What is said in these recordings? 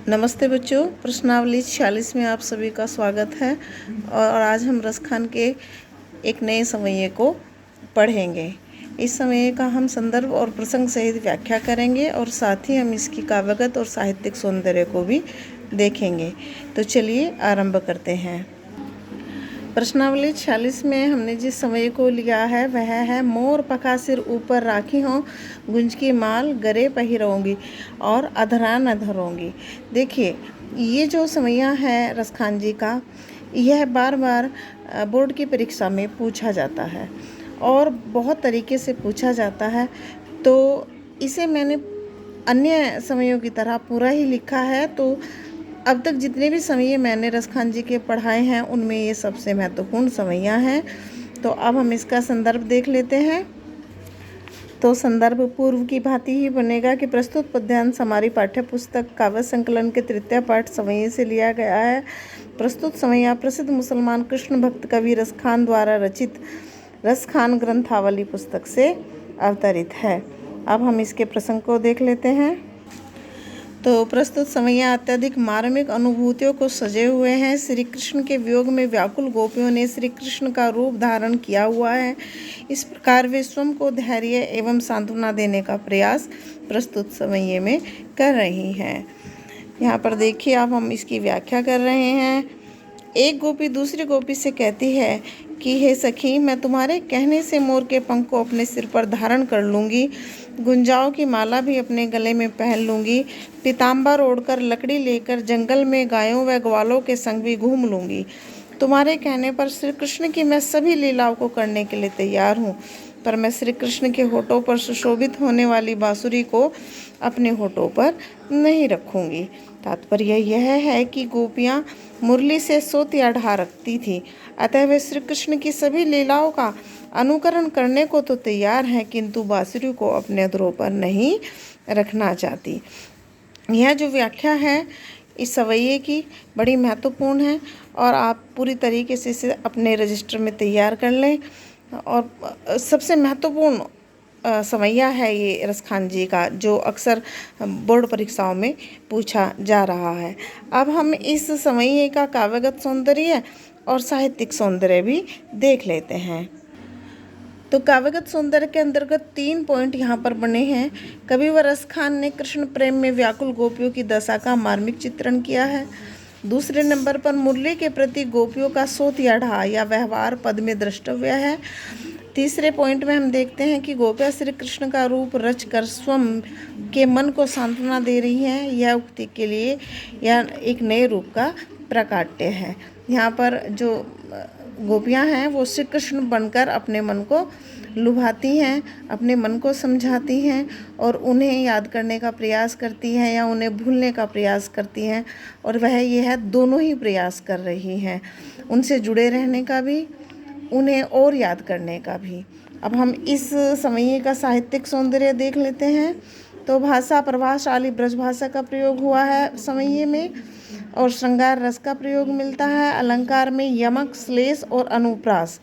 नमस्ते बच्चों, प्रश्नावली 46 में आप सभी का स्वागत है। और आज हम रसखान के एक नए समये को पढ़ेंगे। इस समये का हम संदर्भ और प्रसंग सहित व्याख्या करेंगे और साथ ही हम इसकी काव्यगत और साहित्यिक सौंदर्य को भी देखेंगे। तो चलिए आरंभ करते हैं। प्रश्नावली 46 में हमने जिस समय को लिया है वह है मोर पखा सिर ऊपर राखी हों, गुंज की माल गरे पहिरोंगी और अधरा न धरोंगी। देखिए, ये जो समया है रसखान जी का, यह बार बार बोर्ड की परीक्षा में पूछा जाता है और बहुत तरीके से पूछा जाता है। तो इसे मैंने अन्य समयों की तरह पूरा ही लिखा है। तो अब तक जितने भी समये मैंने रसखान जी के पढ़ाए हैं उनमें ये सबसे महत्वपूर्ण समयां हैं। तो अब हम इसका संदर्भ देख लेते हैं। तो संदर्भ पूर्व की भांति ही बनेगा कि प्रस्तुत पद्यांश हमारी पाठ्य पुस्तक काव्य संकलन के तृतीय पाठ समये से लिया गया है। प्रस्तुत समया प्रसिद्ध मुसलमान कृष्ण भक्त कवि रसखान द्वारा रचित रसखान ग्रंथावली पुस्तक से अवतरित है। अब हम इसके प्रसंग को देख लेते हैं। तो प्रस्तुत समया अत्यधिक मार्मिक अनुभूतियों को सजे हुए हैं। श्री कृष्ण के वियोग में व्याकुल गोपियों ने श्री कृष्ण का रूप धारण किया हुआ है। इस प्रकार वे स्वयं को धैर्य एवं सांत्वना देने का प्रयास प्रस्तुत समये में कर रही हैं। यहाँ पर देखिए, अब हम इसकी व्याख्या कर रहे हैं। एक गोपी दूसरी गोपी से कहती है कि हे सखी, मैं तुम्हारे कहने से मोर के पंख को अपने सिर पर धारण कर लूँगी, गुंजाओं की माला भी अपने गले में पहन लूँगी, पीताम्बर ओढ़कर लकड़ी लेकर जंगल में गायों व ग्वालों के संग भी घूम लूँगी। तुम्हारे कहने पर श्री कृष्ण की मैं सभी लीलाओं को करने के लिए तैयार हूँ, पर मैं श्री कृष्ण के होठों पर सुशोभित होने वाली बांसुरी को अपने होठों पर नहीं रखूँगी। तात्पर्य यह है कि गोपियाँ मुरली से सोत या ढा रखती थी, अतः वे श्री कृष्ण की सभी लीलाओं का अनुकरण करने को तो तैयार हैं, किंतु बांसुरी को अपने अधरों पर नहीं रखना चाहती। यह जो व्याख्या है इस सवैये की बड़ी महत्वपूर्ण है और आप पूरी तरीके से इसे अपने रजिस्टर में तैयार कर लें। और सबसे महत्वपूर्ण समया है ये रसखान जी का, जो अक्सर बोर्ड परीक्षाओं में पूछा जा रहा है। अब हम इस समये का काव्यगत सौंदर्य और साहित्यिक सौंदर्य भी देख लेते हैं। तो काव्यगत सौंदर्य के अंतर्गत 3 पॉइंट यहाँ पर बने हैं। कविवर रसखान ने कृष्ण प्रेम में व्याकुल गोपियों की दशा का मार्मिक चित्रण किया है। दूसरे नंबर पर मुरली के प्रति गोपियों का सोत या ढा या व्यवहार पद में द्रष्टव्य है। तीसरे पॉइंट में हम देखते हैं कि गोपियाँ श्री कृष्ण का रूप रच कर स्वयं के मन को सांत्वना दे रही हैं। यह उक्ति के लिए यह एक नए रूप का प्रकाट्य है। यहाँ पर जो गोपियाँ हैं वो श्री कृष्ण बनकर अपने मन को लुभाती हैं, अपने मन को समझाती हैं और उन्हें याद करने का प्रयास करती हैं या उन्हें भूलने का प्रयास करती हैं। और वह यह दोनों ही प्रयास कर रही हैं, उनसे जुड़े रहने का भी, उन्हें और याद करने का भी। अब हम इस समये का साहित्यिक सौंदर्य देख लेते हैं। तो भाषा प्रभावशाली ब्रज भाषा का प्रयोग हुआ है समये में और श्रृंगार रस का प्रयोग मिलता है। अलंकार में यमक, श्लेष और अनुप्रास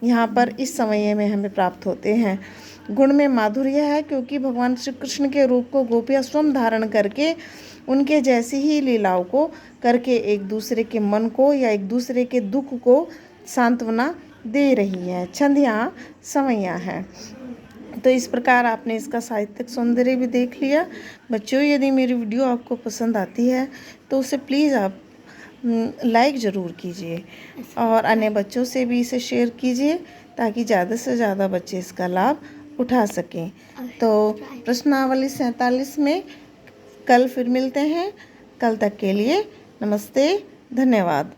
यहाँ पर इस समये में हमें प्राप्त होते हैं। गुण में माधुर्य है, क्योंकि भगवान श्री कृष्ण के रूप को गोपियाँ स्वयं धारण करके उनके जैसी ही लीलाओं को करके एक दूसरे के मन को या एक दूसरे के दुख को सांत्वना दे रही है। छंद यहाँ समया है। तो इस प्रकार आपने इसका साहित्यिक सौंदर्य भी देख लिया। बच्चों, यदि मेरी वीडियो आपको पसंद आती है तो उसे प्लीज़ आप लाइक ज़रूर कीजिए और अन्य बच्चों से भी इसे शेयर कीजिए, ताकि ज़्यादा से ज़्यादा बच्चे इसका लाभ उठा सकें। तो प्रश्नावली 47 में कल फिर मिलते हैं। कल तक के लिए नमस्ते, धन्यवाद।